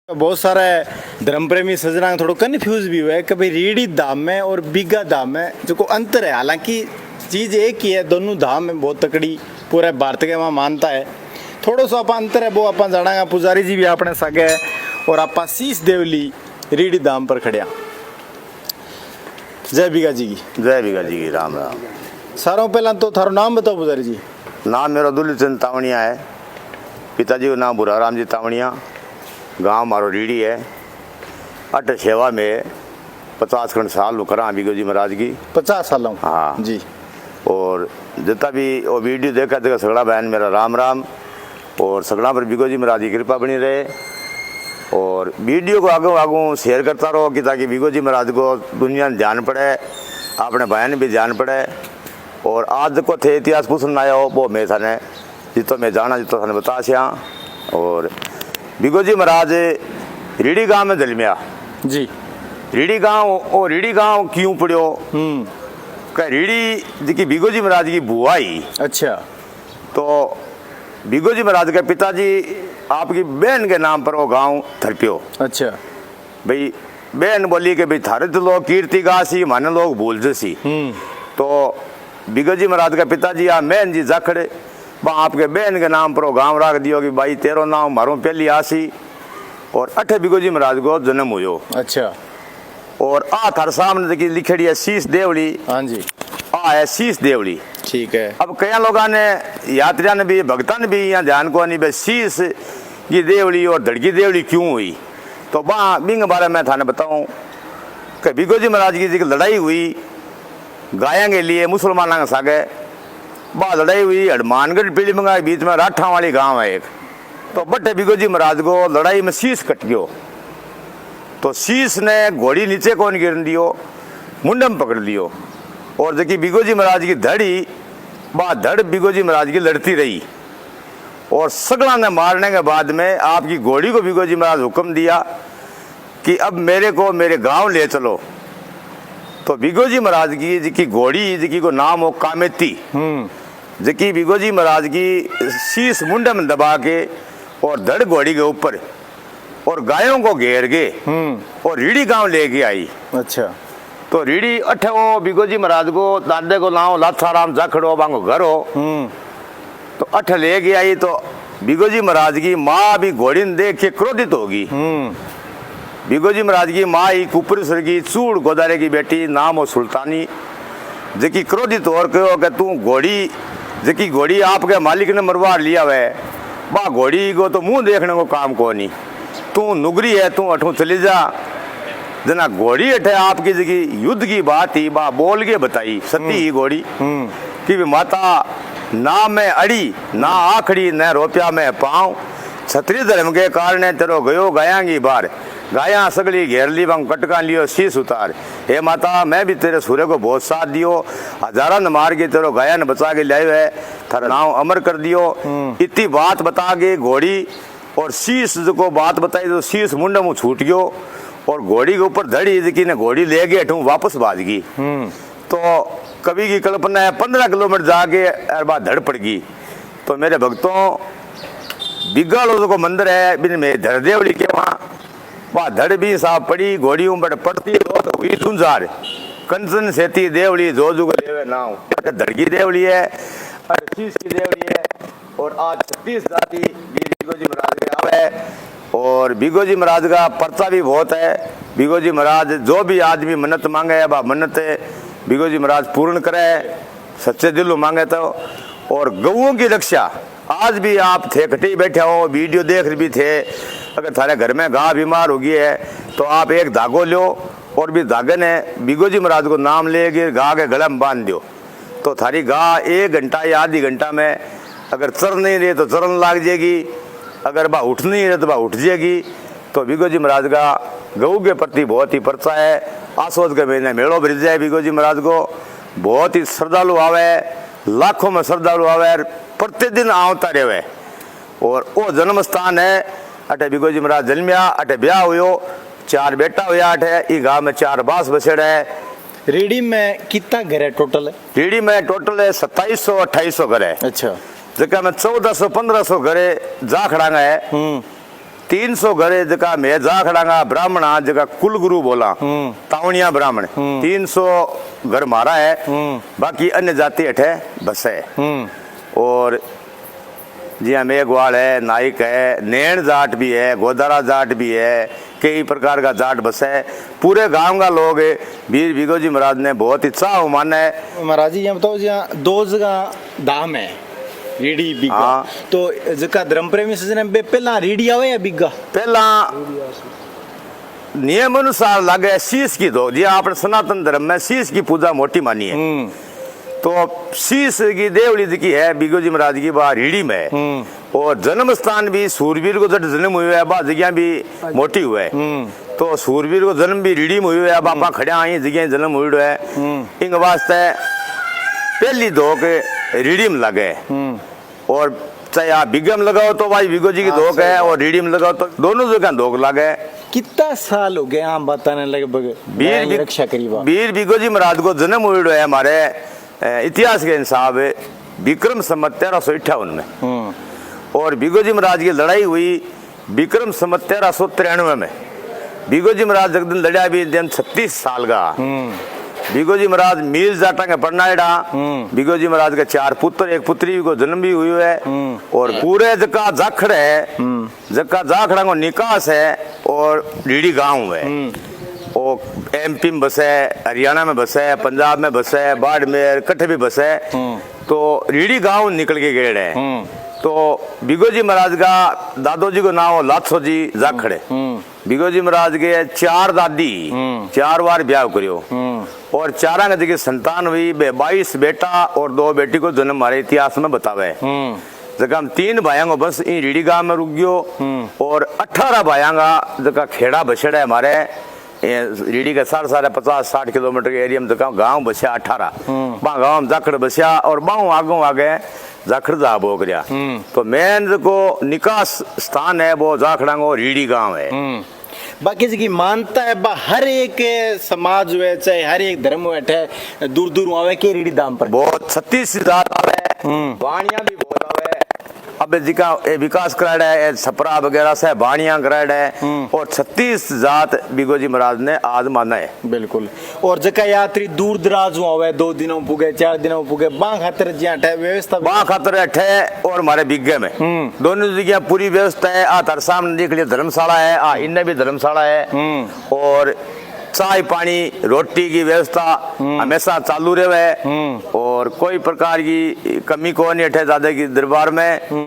बहुत सारा धर्म प्रेमी सजना थोड़ा कन्फ्यूज भी हुआ है कि भाई रीढ़ी धाम में और बीघा धाम में जो को अंतर है। हालांकि चीज़ एक ही है, दोनों धाम में बहुत तकड़ी पूरा भारत के वहाँ मानता है। थोड़ा सा आप अंतर है वो आप जाना। पुजारी जी भी आपने सगे है और आप शीश देवली रीढ़ी धाम पर खड़िया। जय बीघा जी की। जय बीघा जी की। राम राम। सारों पहला तो थारो नाम बताओ पुजारी जी। नाम मेरा दुल्लचंद तावणिया है। पिताजी का नाम बुराराम जी तावणिया। गांव मारो रीढ़ी है। अट सेवा में 50 खंड साल करा बीघो जी महाराज की। 50 सालों। हाँ जी। और जितना भी वो वीडियो देखा था सगड़ा बहन मेरा राम राम। और सगड़ा पर बीघो जी महाराज की कृपा बनी रहे। और वीडियो को आगे आगे शेयर करता रहो कि ताकि बीघो जी महाराज को दुनिया में ध्यान पड़े, अपने बहन भी ध्यान पड़े। और आज को थे इतिहास पूछना आया हो वो मैं थाने जितो मैं जाना जितो थाने बता सिया। और बीघो जी महाराज रीढ़ी गांव में जन्मिया जी। रीढ़ी गांव। और रीढ़ी गांव क्यों पड़ो कि रीढ़ी जी बीघो जी महाराज की बुआ ही। अच्छा। तो बीघो जी महाराज के पिताजी आपकी बहन के नाम पर वो गांव थरप्यो। अच्छा। भाई बहन बोली कि भाई थारे तो लोग कीर्ति गासी माने लोग भूल जसी। तो बीघो जी महाराज के पिताजी आ बहन जी जाखड़े आपके बहन के नाम पर वो गांव रख दियो कि भाई तेरो नाम मारो पहली आसी। और 8 बीघो जी महाराज को जन्म हुयो। अच्छा। और आ थार सामने की लिखड़ी है शीश देवली। हाँ जी। आ है शीश देवली। ठीक है। अब कई लोगों ने यात्रियों ने भी भक्तों ने भी यहाँ ध्यान को नहीं भाई शीश की देवली और धड़की देवली क्यों हुई। तो वहाँ बिंग बारे में थाने बताऊँ कि बीघो जी महाराज की लड़ाई हुई गायों के लिए मुसलमानों के सागे। वह लड़ाई हुई हनुमानगढ़ पीढ़ी में बीच में राठा वाली गांव है एक। तो बट्टे बीघो जी महाराज को लड़ाई में शीश कट गयो। तो शीश ने घोड़ी नीचे कौन गिर दियो, मुंडम पकड़ लियो। और जबकि बीघो जी महाराज की धड़ी वह धड़ बीघो जी महाराज की लड़ती रही। और सगड़ा ने मारने के बाद में आपकी घोड़ी को बीघो जी महाराज हुक्म दिया कि अब मेरे को मेरे गांव ले चलो। तो बीघो जी महाराज की जिकी घोड़ी जिकी को नाम हो कामेती, जिकी बीघो जी महाराज की शीश मुंडे में दबा के और धड़ घोड़ी के ऊपर और गायों को घेर के और रीढ़ी गांव लेके आई। अच्छा। तो रीढ़ी अठे वो बीघो जी महाराज को दादे को नाम लाथाराम जाखड़ो बांगो घर हो। तो अठ लेके आई। तो बीघो जी महाराज की माँ भी घोड़ी ने देख के क्रोधित होगी। बीघो जी महाराज की माँ ही कुपरेश्वर की चूड़ गोदारे की बेटी नाम हो सुल्तानी, जिकी क्रोधित और कहो कि तू घोड़ी जिकी घोड़ी आपके मालिक ने मरवा लिया है वह घोड़ी को तो मुंह देखने को काम को नहीं। तू नुगरी है, तू अठू चली जा। जना घोड़ी अठे आपकी जगह युद्ध की बात ही बा बोल के बताई सती ही घोड़ी कि माता ना मैं अड़ी ना आखड़ी न रोपिया में पाऊं। क्षत्रिय धर्म के कारण तेरो गयो गायांगी बार गाया सगली घेर ली बंग कटका लियो शीश उतार। हे माता मैं भी तेरे सूर्य को बहुत साथ दियो, हजारा न मार के तेरो गाया न बचा के लायो है, थारा नाम अमर कर दियो। इतनी बात बता के घोड़ी और शीश को बात बताई तो शीश मुंडे मुँह छूट गयो। और घोड़ी के ऊपर धड़ी जिकी ने घोड़ी ले गए हटू वापस भाज गई। तो कवि की कल्पना है 15 किलोमीटर जाके बाद धड़ पड़ गई। तो मेरे भक्तों बीघा लोगों को मंदिर है बिन में धड़ देवड़ी के वहाँ धड़ भी साफ पड़ी घोड़ी ऊपर पड़ती तो हुई सुनजार कंचन सेती देवड़ी जो जुग देवे नाव। धड़की देवड़ी है, शीश की देवड़ी है। और आज 36 जाति बीघो जी महाराज के आवे। और बीघो जी महाराज का पर्चा भी बहुत है। बीघो जी महाराज जो भी आदमी मन्नत मांगे वह मन्नत बीघो जी महाराज पूर्ण करे सच्चे दिल मांगे तो। और गऊओं की रक्षा आज भी आप थे कटी बैठे हो वीडियो देख भी थे। अगर थारे घर में गाय बीमार हो गई है तो आप एक धागो लो और भी धागे ने बीघो जी महाराज को नाम लेके गाय के गले में बांध दो। तो थारी गाय 1 घंटा या आधी घंटा में अगर चर नहीं रही तो चरन लाग जाएगी, अगर बा उठ नहीं रहे तो बा उठ जाएगी। तो बीघो जी महाराज का गऊ के प्रति बहुत ही परचा है। आसोद के महीने मेड़ो भर जाए बीघो जी महाराज को बहुत ही श्रद्धालु आवे, लाखों में श्रद्धालु आवे, प्रतिदिन आवता रहे। और वो जन्म स्थान है अटे बीघो जी महाराज जन्मिया, अटे ब्याह हुयो, 4 बेटा हुआ अटे। ई गांव में 4 बास बसेड़ा है। रीढ़ी में कितना घर है टोटल है? रीढ़ी में टोटल है 2700-2800 घर है। अच्छा। जगह में 1400-1500 घरे जा खड़ा है। 300 घरे जका मैं जाखड़ांगा ब्राह्मणा जका कुल गुरु बोला तावणिया ब्राह्मण 300 घर मारा है। बाकी अन्य जाति अठे बस है। और जिया मेघवाल है, नाइक है, नैण जाट भी है, गोदारा जाट भी है, कई प्रकार का जाट बस है। पूरे गांव का लोग वीर भिगोजी महाराज ने बहुत ही चाह माना है। महाराज जी ये बताओ जी दो जगह धाम है रीडी बिगा। हाँ। तो जका धर्म प्रेमी सजन बे पहला रीडी आवे या बिगा? पहला नियम अनुसार लगे शीश की दो जी अपने सनातन धर्म में शीश की पूजा मोटी मानी है। तो शीश की देवली की है भिगोजी महाराज की बात रीडी में है। और जन्म स्थान भी सूरवीर को जब जन्म हुआ है बा जगह भी मोटी हुआ है। तो सूरवीर को जन्म भी रीडी में हुआ है बापा खड़े आई जगह जन्म हुआ है। इन वास्ते पहली दो के रीडी में लगे। और चाहे आप बिगम लगाओ तो भाई भिगोजी की धोक है और रीडी में लगाओ तो दोनों जगह धोक लगे। कितना साल हो गए हम बताने लगभग रक्षा करीबा वीर भिगोजी महाराज को जन्म हुआ है हमारे इतिहास के हिसाब विक्रम संवत 1358 में। और भिगोजी महाराज की लड़ाई हुई विक्रम संवत 1393 में। भिगोजी महाराज एक दिन लड़ा भी दिन 36 साल का। भिगोजी महाराज मीर जाटा के पढ़नाएड़ा। भिगोजी महाराज के 4 पुत्र 1 पुत्री को जन्म भी हुई है। और पूरे जका जाखड़ है जका जाखड़ा को निकास है और रीडी गांव है। वो एमपी में बस है, हरियाणा में बस है, पंजाब में बस है, बाड़मेर कट्ठे भी बस है। तो रीडी गांव निकल के गए है। तो भिगोजी महाराज का दादो जी को नाम लाथो जी जाखड़े। भिगोजी महाराज के 4 दादी 4 बार ब्याह करियो। और 4 की संतान हुई 22 बेटा और 2 बेटी को जन्म हमारे इतिहास में बतावे। जगह हम 3 भाइयों को बस इन रीडी गांव में रुक गयो। और 18 भाइयों का जगह खेड़ा बछड़ा है हमारे रीडी का 50-60 किलोमीटर के एरिया में गांव बसिया 18 वहाँ गांव में जाखड़ बसिया। और बाहू आगो आगे जाखड़ जा बोक रहा। तो मेन जो निकास स्थान है वो जाखड़ा को रीडी गांव है। बाकी जी मानता है हर एक समाज हुए चाहे हर एक धर्म हुए दूर दूर आवे के रीडी दाम पर बहुत 36 जात आवे वाणिया भी बहुत आवे। अब जिका विकास कराया है छपरा वगैरह से वाणिया कराया है। और 36 जात भिगोजी महाराज ने आज माना है। बिल्कुल। और जका यात्री दूर दराज आवे 2 दिनों पुगे 4 दिनों पुगे बा खातर ज्यादा व्यवस्था बा खातर है। और हमारे बिग्गे में दोनों जगह पूरी व्यवस्था है। आ तार सामने देख लिया धर्मशाला है, आ इनने भी धर्मशाला है। और चाय पानी रोटी की व्यवस्था हमेशा चालू रहे। और कोई प्रकार की कमी को नहीं अठे दादा की दरबार में।